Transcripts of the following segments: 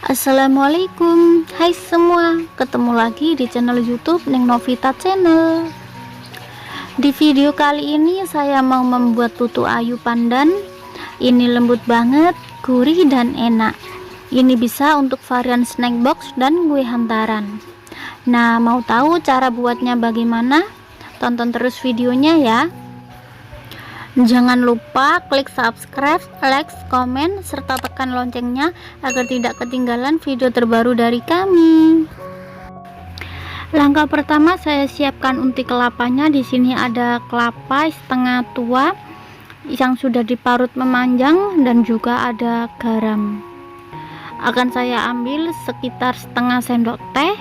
Assalamualaikum, hai semua, ketemu lagi di channel YouTube Neng Novita Channel. Di video kali ini saya mau membuat putu ayu pandan. Ini lembut banget, gurih dan enak. Ini bisa untuk varian snack box dan kue hantaran. Nah, mau tahu cara buatnya bagaimana? Tonton terus videonya ya. Jangan lupa klik subscribe, like, komen, serta tekan loncengnya agar tidak ketinggalan video terbaru dari kami. Langkah pertama, saya siapkan unti kelapanya. Di sini ada kelapa setengah tua yang sudah diparut memanjang dan juga ada garam. Akan saya ambil sekitar setengah sendok teh.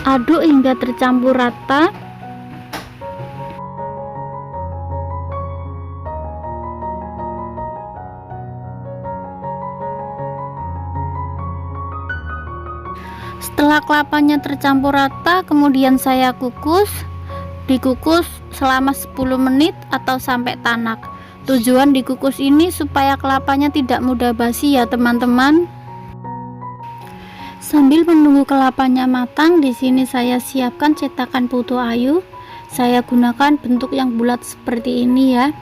Aduk hingga tercampur rata. Setelah kelapanya tercampur rata, kemudian saya kukus. Dikukus selama 10 menit atau sampai tanak. Tujuan dikukus ini supaya kelapanya tidak mudah basi ya teman-teman. Sambil menunggu kelapanya matang, di sini saya siapkan cetakan putu ayu. Saya gunakan bentuk yang bulat seperti ini ya.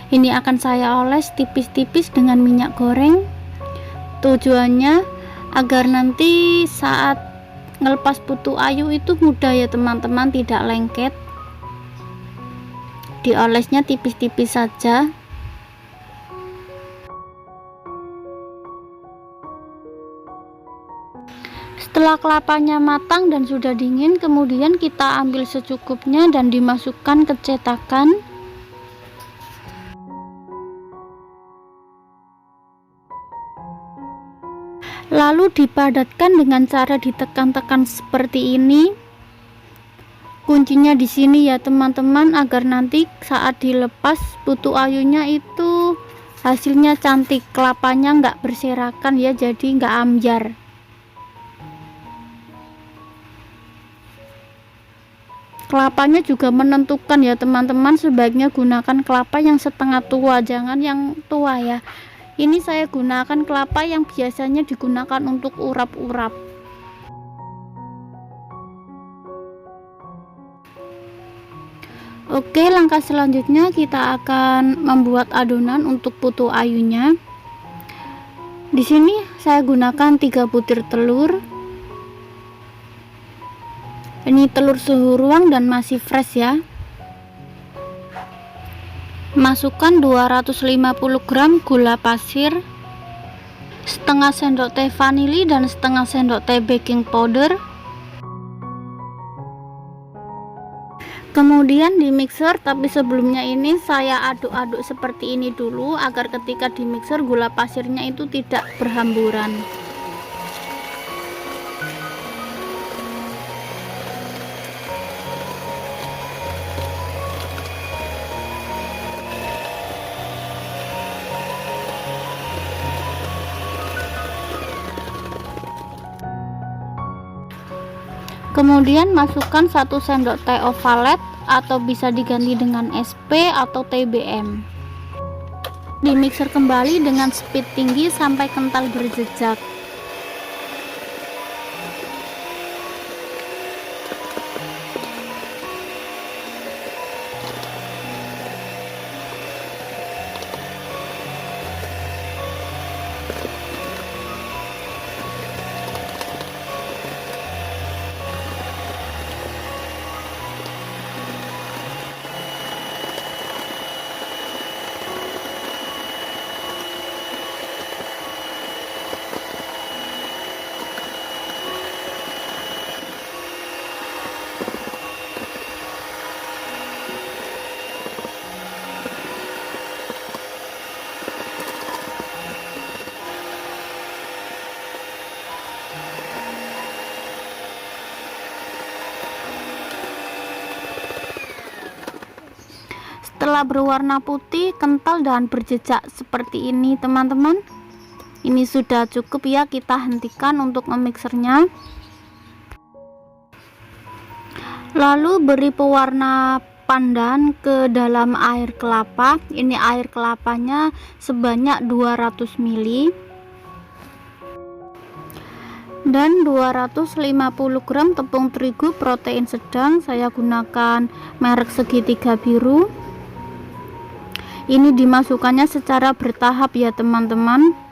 Ini akan saya oles tipis-tipis dengan minyak goreng. Tujuannya agar nanti saat ngelepas putu ayu itu mudah ya teman-teman, tidak lengket. Diolesnya tipis-tipis saja. Setelah kelapanya matang dan sudah dingin, kemudian kita ambil secukupnya dan dimasukkan ke cetakan. Lalu dipadatkan dengan cara ditekan-tekan seperti ini. Kuncinya di sini ya teman-teman, agar nanti saat dilepas putu ayunya itu hasilnya cantik, kelapanya nggak berserakan ya, jadi nggak ambyar. Kelapanya juga menentukan ya teman-teman, sebaiknya gunakan kelapa yang setengah tua, jangan yang tua ya. Ini saya gunakan kelapa yang biasanya digunakan untuk urap-urap. Oke, langkah selanjutnya kita akan membuat adonan untuk putu ayunya. Di sini saya gunakan 3 butir telur. Ini telur suhu ruang dan masih fresh ya. Masukkan 250 gram gula pasir, setengah sendok teh vanili dan setengah sendok teh baking powder. Kemudian di mixer, tapi sebelumnya ini saya aduk-aduk seperti ini dulu agar ketika di mixer gula pasirnya itu tidak berhamburan. Kemudian masukkan 1 sendok teh ovalet atau bisa diganti dengan SP atau TBM. Dimixer kembali dengan speed tinggi sampai kental berjejak. Setelah berwarna putih, kental dan berjejak seperti ini teman-teman, ini sudah cukup ya, kita hentikan untuk memixernya. Lalu beri pewarna pandan ke dalam air kelapa. Ini air kelapanya sebanyak 200 ml dan 250 gram tepung terigu protein sedang. Saya gunakan merek segitiga biru. Ini dimasukkannya secara bertahap ya teman-teman.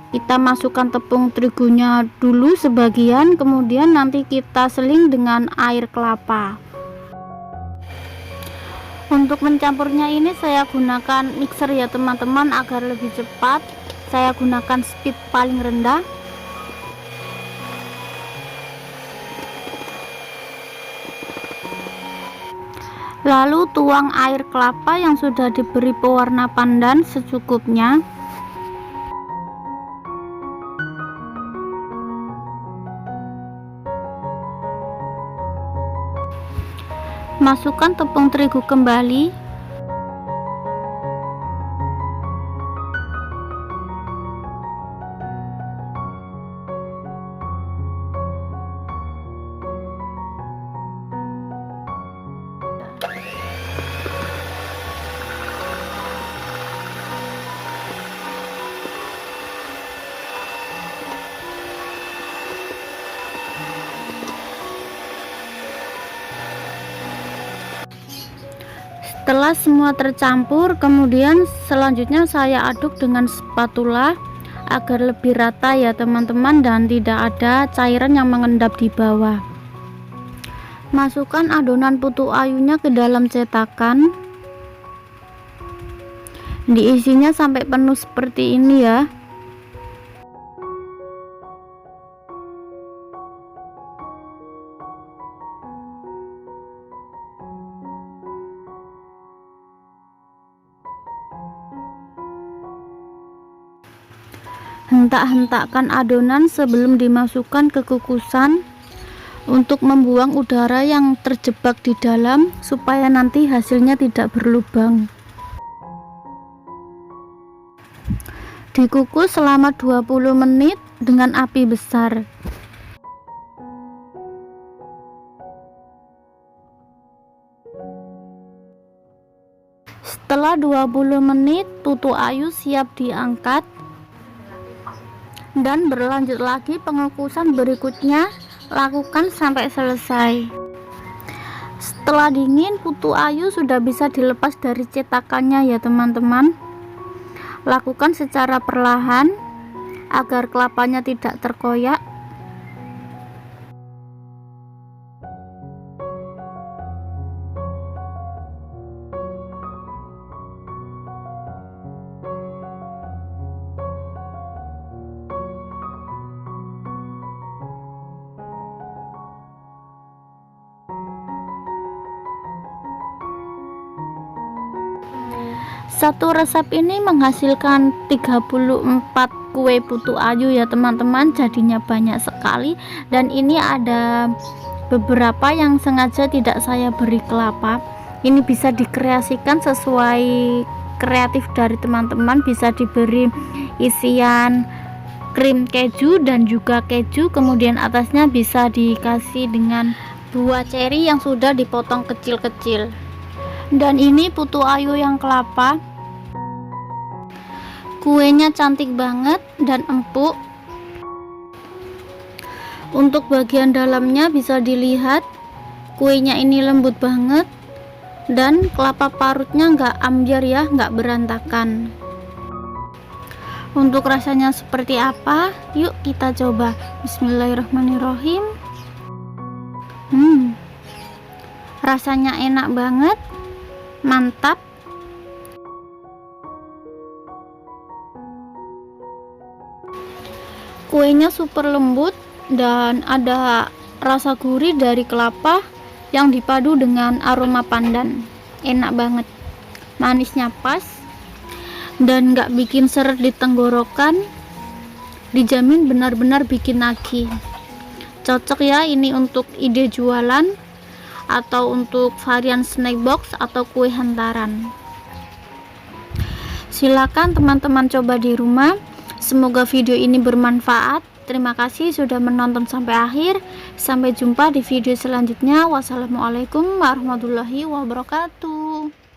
Kita masukkan tepung terigunya dulu sebagian, kemudian nanti kita seling dengan air kelapa. Untuk mencampurnya ini saya gunakan mixer ya teman-teman agar lebih cepat. Saya gunakan speed paling rendah. Lalu tuang air kelapa yang sudah diberi pewarna pandan secukupnya. Masukkan tepung terigu kembali. Setelah semua tercampur, kemudian selanjutnya saya aduk dengan spatula agar lebih rata ya teman-teman dan tidak ada cairan yang mengendap di bawah. Masukkan adonan putu ayunya ke dalam cetakan. Diisinya sampai penuh seperti ini ya. Hentak-hentakkan adonan sebelum dimasukkan ke kukusan untuk membuang udara yang terjebak di dalam supaya nanti hasilnya tidak berlubang. Dikukus selama 20 menit dengan api besar. Setelah 20 menit, putu ayu siap diangkat. Dan berlanjut lagi pengukusan berikutnya, lakukan sampai selesai. Setelah dingin, putu ayu sudah bisa dilepas dari cetakannya ya teman-teman. Lakukan secara perlahan agar kelapanya tidak terkoyak. Satu resep ini menghasilkan 34 kue putu ayu ya teman-teman, jadinya banyak sekali. Dan ini ada beberapa yang sengaja tidak saya beri kelapa. Ini bisa dikreasikan sesuai kreatif dari teman-teman, bisa diberi isian krim keju dan juga keju, kemudian atasnya bisa dikasih dengan buah ceri yang sudah dipotong kecil-kecil. Dan ini putu ayu yang kelapa, kuenya cantik banget dan empuk. Untuk bagian dalamnya bisa dilihat, kuenya ini lembut banget dan kelapa parutnya nggak ambyar ya, nggak berantakan. Untuk rasanya seperti apa? Yuk kita coba. Bismillahirrahmanirrahim. Rasanya enak banget, mantap. Kuenya super lembut dan ada rasa gurih dari kelapa yang dipadu dengan aroma pandan. Enak banget, manisnya pas dan nggak bikin seret di tenggorokan. Dijamin benar-benar bikin nagih. Cocok ya ini untuk ide jualan atau untuk varian snack box atau kue hantaran. Silakan teman-teman coba di rumah. Semoga video ini bermanfaat. Terima kasih sudah menonton sampai akhir. Sampai jumpa di video selanjutnya. Wassalamualaikum warahmatullahi wabarakatuh.